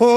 ও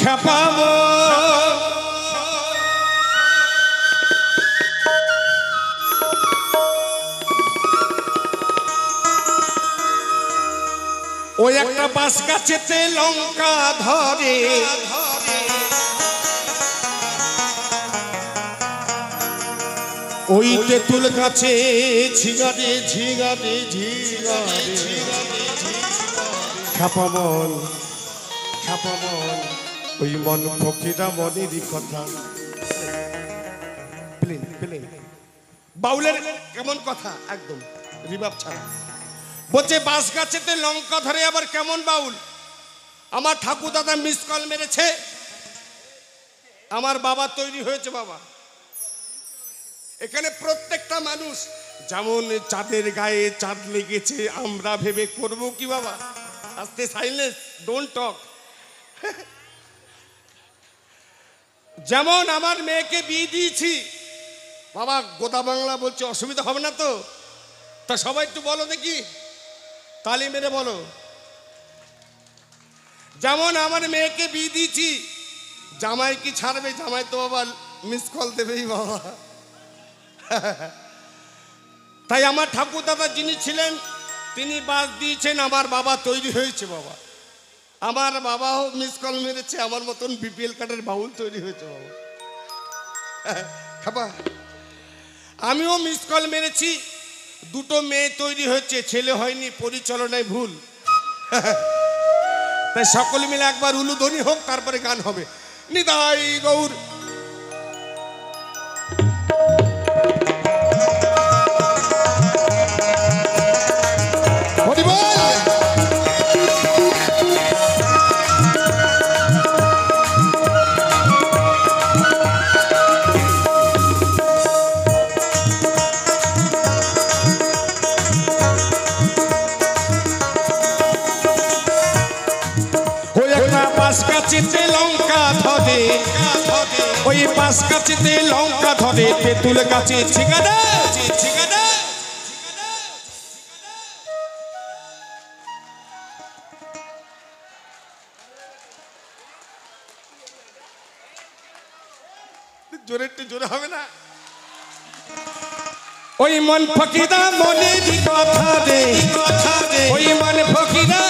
খেপাবো ওই একটা বাঁশ গাছেতে লঙ্কা ধরে ওই তেঁতুল গাছে ঝিঙারে ঝিঙারে ঝিঙারে খেপাবন খেপাবন ওই মন ফকিরা মনেরই কথা। প্লেন প্লেন বাউলের কেমন কথা, একদম রিভাব ছাড়া। বলছে বাঁশ গাছেতে লঙ্কা ধরে, আবার কেমন বাউল। আমার ঠাকুর দাদা মিস কল মেরেছে, আমার বাবা তৈরি হয়েছে। বাবা এখানে প্রত্যেকটা মানুষ যেমন চাঁদের গায়ে চাঁদ লেগেছে, আমরা ভেবে করবো কি বাবা। আস্তে সাইলেন্স, ডোন্ট টক। যেমন আমার মেয়েকে বিয়ে দিয়েছি বাবা, গোদা বাংলা বলছে, অসুবিধা হবে না তো? তা সবাই একটু বলো দেখি, তালি মেরে বলো। যেমন আমার মেয়েকে বিয়ে দিয়েছি, জামাই কি ছাড়বে? জামাই তো বাবা মিস কল দেবেই বাবা। তাই আমার ঠাকুর দাদা যিনি ছিলেন তিনি বাস দিয়েছেন, আমার বাবা তৈরি হয়েছে বাবা। আমার বাবাও মিস কল মেরেছে, আমার মতন বিপিএল কার্ডের বাউল তৈরি হয়েছে বাবা। খাবা আমিও মিস কল মেরেছি, দুটো মেয়ে তৈরি হয়েছে, ছেলে হয়নি, পরিচালনায় ভুল। তাই সকলে মিলে একবার উলুধ্বনি হোক, তারপরে গান হবে। নিতাই গৌর লঙ্কা ধরে, ওই বাঁশ গাছেতে লঙ্কা ধরে, তেঁতুল গাছে ঝিঙারে ঝিঙারে। জোরে একটু জোরে হবে না? ওই মন ফকিরা মনের কথা রে, ওই মন ফকিরা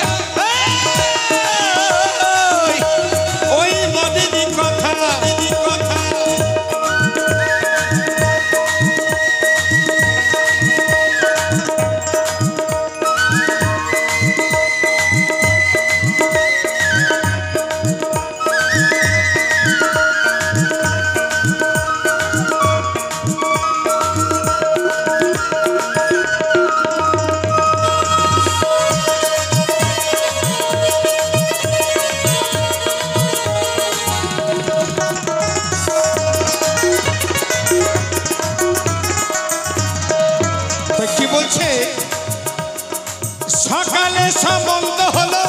সকালে সম্বন্ধ হলো,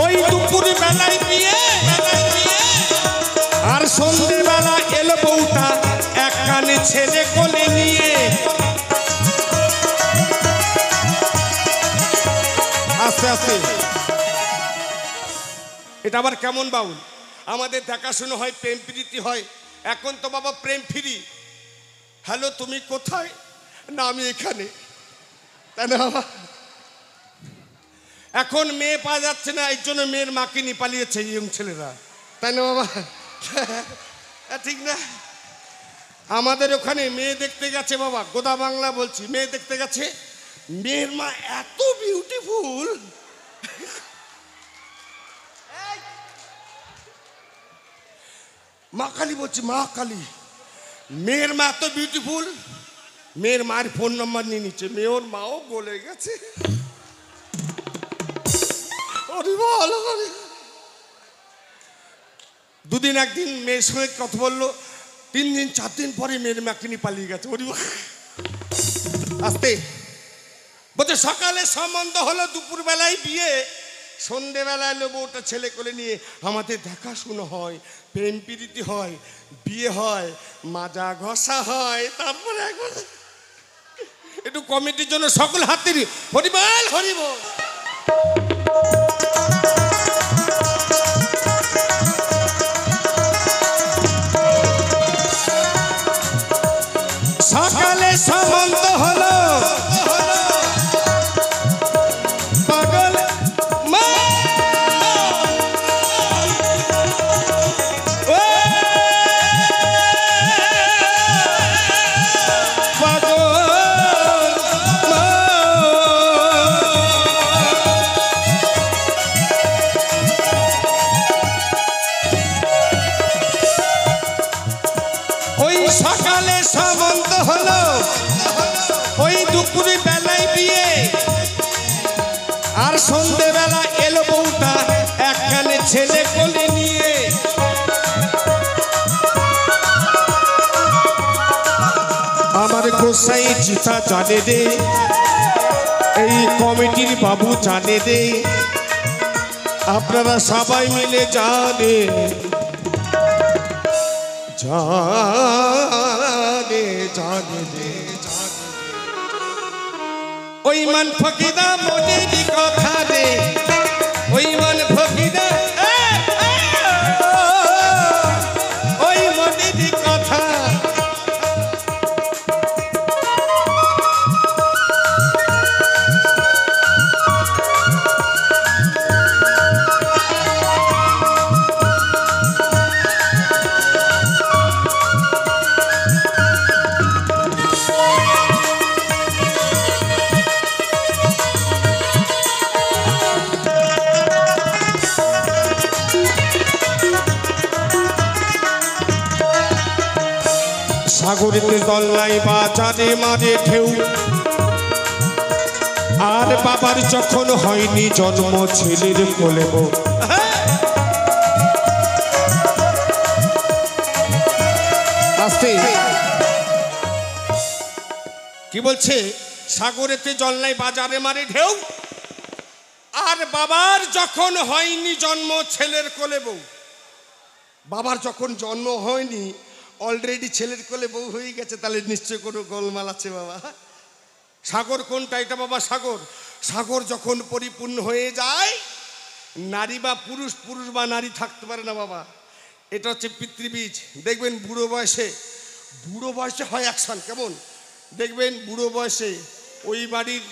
ওই দুপুর বেলায় বিয়ে, আর সন্ধে বেলা এলো বউটা এক কানে ছেলে কোলে নিয়ে। আস্তে আস্তে এটা আবার কেমন বাউল? আমাদের দেখাশুনো হয়, প্রেম প্রীতি হয়। এখন তো বাবা প্রেম ফিরি। হ্যালো, তুমি কোথায়? না আমি এখানে। তাই না বাবা? এখন মেয়ে পাওয়া যাচ্ছে না, এই জন্য মেয়ের মাকে নিয়ে পালিয়েছে ইয়ং ছেলেরা। তাই না বাবা? ঠিক না? আমাদের ওখানে মেয়ে দেখতে গেছে বাবা, গোদা বাংলা বলছি, মেয়ে দেখতে গেছে, মেয়ের মা এত বিউটিফুল, মা কালী বলছি, মা কালী। মেয়ের মা এত বিউটিফুল, মেয়ের মায়ের ফোন নাম্বার নিয়ে নিচ্ছে, মেয়ের মাও বলে গেছে। দুদিন একদিন মেয়ের সঙ্গে কথা বললো, 3 দিন 4 দিন পরে মেয়ের মাকিনি পালিয়ে গেছে। আসতে বলছে সকালে সম্বন্ধ হলো, দুপুর বেলায় বিয়ে, সন্ধ্যেবেলায় নেবো ওটা ছেলে কোলে নিয়ে আমাদের দেখাশুনো হয়, প্রেম প্রীতি হয়, বিয়ে হয়, মাজা ঘষা হয়, তারপরে একটু কমিটির জন্য সকল হাতের হরিবল হরিবল। সকালে সম্বন্ধ হলো, পাগল মা পাগল মা। ওই সকালে সম্বন্ধ হলো, ওই দুপুরে বেলায় বিয়ে, আর সন্ধ্যেবেলা এলো বউটা একখানে ছেলে কোলে নিয়ে। আমার গোসাই চিতা জানে রে, এই কমিটির বাবু জানে রে, আপনারা সবাই মিলে জানে জানে জানে রে। ওই মান ফকিদা মনেরই কথা রে, ওই মান ফকিদা ওই মনেরই কথা। সাগরেতে দল্লাই বাজারে মারে ঢেউ, আর বাবার যখন হয়নি জন্ম ছেলের কোলে বউ। আস্তে কি বলছে? সাগরেতে জল্লাই বাজারে মারে ঢেউ, আর বাবার যখন হয়নি জন্ম ছেলের কোলে বউ। বাবার যখন জন্ম হয়নি অলরেডি ছেলের কোলে বউ হয়ে গেছে, তাহলে নিশ্চয় কোনো গোলমাল আছে বাবা। সাগর কোনটা এটা বাবা? সাগর, সাগর যখন পরিপূর্ণ হয়ে যায়, নারী বা পুরুষ, পুরুষ বা নারী থাকতে পারে না বাবা। এটা হচ্ছে পিতৃবীজ। দেখবেন বুড়ো বয়সে, বুড়ো বয়সে হয় অ্যাকশন কেমন দেখবেন, বুড়ো বয়সে ওই বাড়ির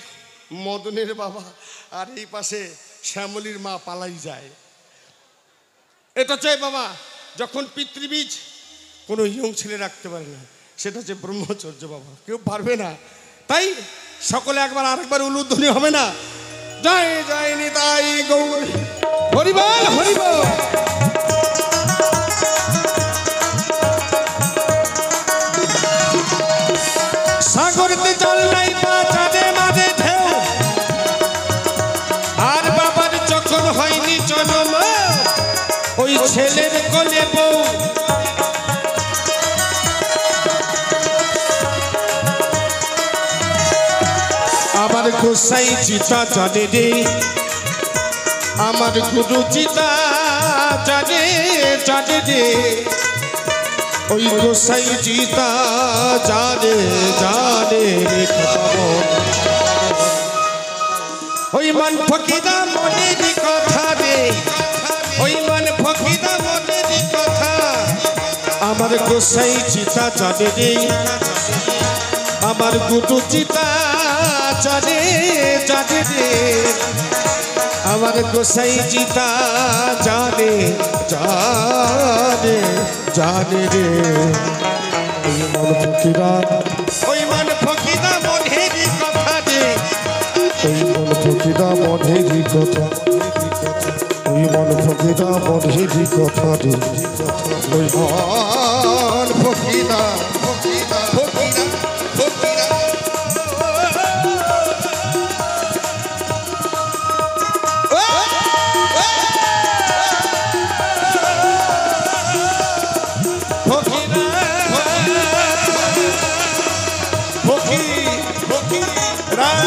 মদনের বাবা আর এই পাশে শ্যামলীর মা পালাই যায়। এটা হচ্ছে বাবা যখন পিতৃবীজ কোনো ইয়ং ছেলে রাখতে পারে না, সেটা হচ্ছে ব্রহ্মচর্য বাবা, কেউ পারবে না। তাই সকলে একবার আরেকবার উলুধ্বনি হবে না? জয় জয় নিতাই গৌর হরিবল হরিবল। সাগরেতে জল নাই বাজারে মাঝে ঢেউ, আর বাবার যখন হয়নি জন্ম ওই ছেলের কোলে বউ। আমার গোসাই চিতা জানে রে, আমার গুরু চিতা জানে জানে রে, ওই গোসাই চিতা জানে জানে রে। ওই মান ফকিদা মনেরই কথা রে, ওই মান ফকিদা মনেরই কথা। আমার গোসাই চিতা জানে রে, আমার গুরু চিতা জানে জানে রে, আমার গোসাই চিতা জানে জানে জানে রে। ওই মান ফকিরা, ওই মান ফকিরা মনেরই কথা রে, ওই মান ফকিরা মনেরই কথা, ওই মান ফকিরা মনেরই কথা রে। ওই মান ফকিরা ফকিরা ফকিরা ফকিরা। ফকিরা রাম